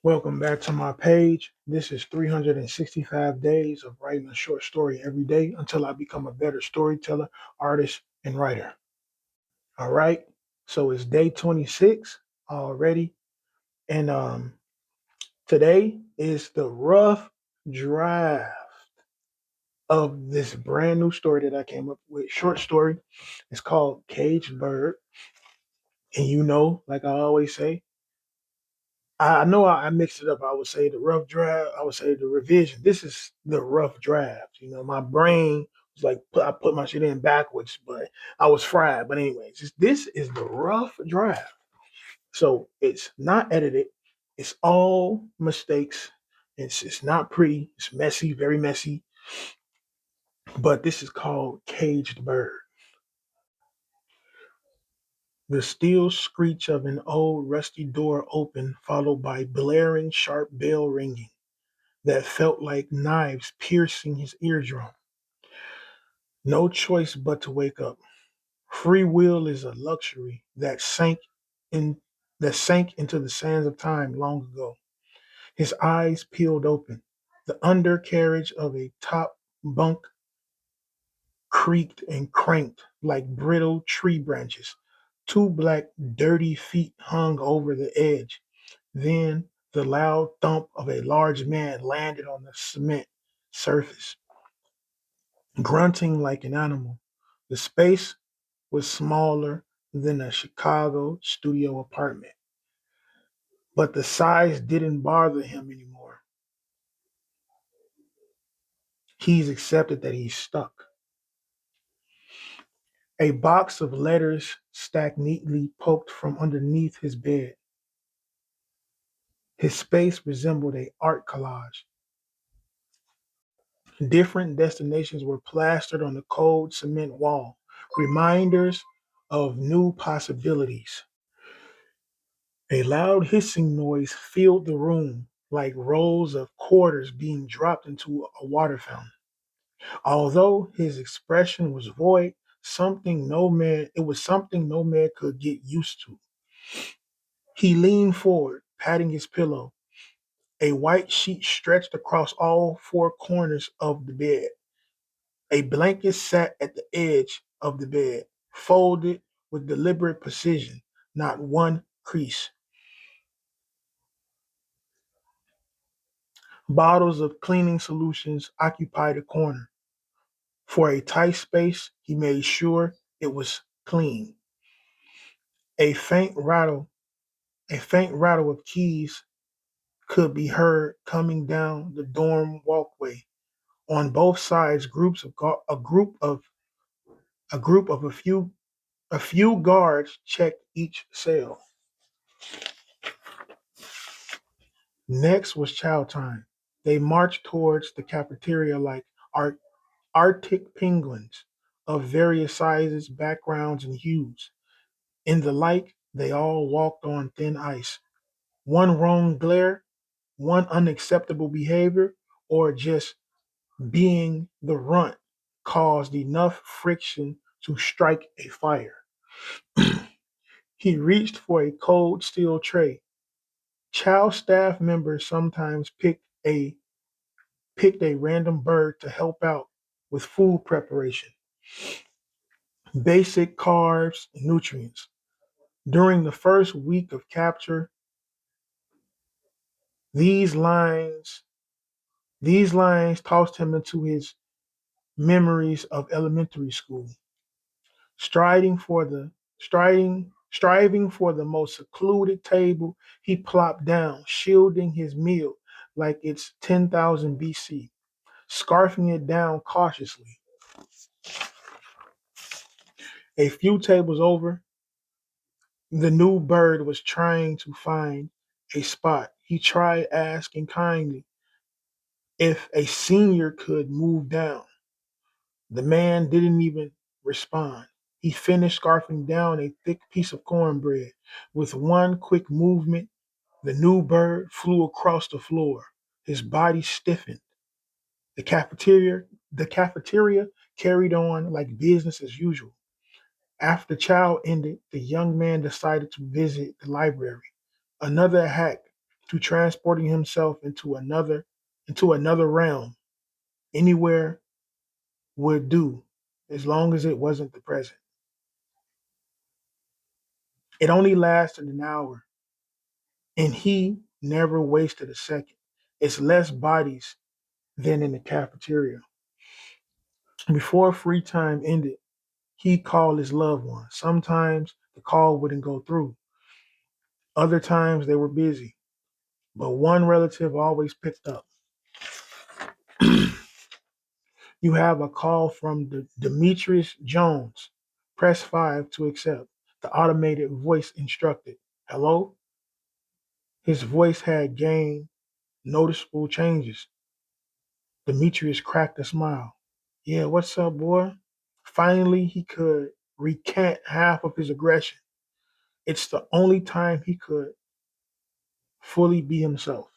Welcome back to my page. This is 365 days of writing a short story every day until I become a better storyteller, artist, and writer. All right. So it's day 26 already. And today is the rough draft of this brand new story that I came up with. Short story. It's called Caged Bird. And like I always say, I know I mixed it up. I would say the rough draft. I would say the revision. This is the rough draft. My brain was like I put my shit in backwards, but I was fried. But anyways, this is the rough draft. So it's not edited. It's all mistakes. It's not pretty. It's messy, very messy. But this is called Caged Bird. The steel screech of an old rusty door opened, followed by blaring sharp bell ringing that felt like knives piercing his eardrum. No choice but to wake up. Free will is a luxury in that sank into the sands of time long ago. His eyes peeled open. The undercarriage of a top bunk creaked and cranked like brittle tree branches. Two black, dirty feet hung over the edge. Then the loud thump of a large man landed on the cement surface, grunting like an animal. The space was smaller than a Chicago studio apartment, but the size didn't bother him anymore. He's accepted that he's stuck. A box of letters stacked neatly poked from underneath his bed. His space resembled a art collage. Different destinations were plastered on the cold cement wall, reminders of new possibilities. A loud hissing noise filled the room, like rolls of quarters being dropped into a water fountain. Although his expression was void, it was something no man could get used to. He leaned forward, patting his pillow. A white sheet stretched across all four corners of the bed. A blanket sat at the edge of the bed, folded with deliberate precision, not one crease. Bottles of cleaning solutions occupied a corner. For a tight space, he made sure it was clean. A faint rattle, a faint rattle of keys could be heard coming down the dorm walkway. On both sides, groups of gu- a group of a few guards checked each cell. Next was chow time. They marched towards the cafeteria like ar- Arctic penguins of various sizes, backgrounds, and hues. In the light, they all walked on thin ice. One wrong glare, one unacceptable behavior, or just being the runt caused enough friction to strike a fire. He reached for a cold steel tray. Chow staff members sometimes picked a random bird to help out with food preparation, basic carbs, and nutrients. During the first week of capture, these lines these lines tossed him into his memories of elementary school, striding for the striving for the most secluded table. He plopped down, shielding his meal like it's 10,000 BC, scarfing it down cautiously. A few tables over, the new bird was trying to find a spot. He tried asking kindly if a senior could move down. The man didn't even respond. He finished scarfing down a thick piece of cornbread. With one quick movement, the new bird flew across the floor. His body stiffened. The cafeteria carried on like business as usual. After chow ended, the young man decided to visit the library. Another hack. to transporting himself into another realm. Anywhere would do, as long as it wasn't the present. It only lasted an hour, and he never wasted a second. It's less bodies than in the cafeteria. Before free time ended, he called his loved ones. Sometimes the call wouldn't go through. Other times they were busy, but one relative always picked up. You have a call from Demetrius Jones. Press 5 to accept. The automated voice instructed. Hello? His voice had gained noticeable changes. Demetrius cracked a smile. Yeah, what's up, boy? Finally, he could recant half of his aggression. It's the only time he could fully be himself.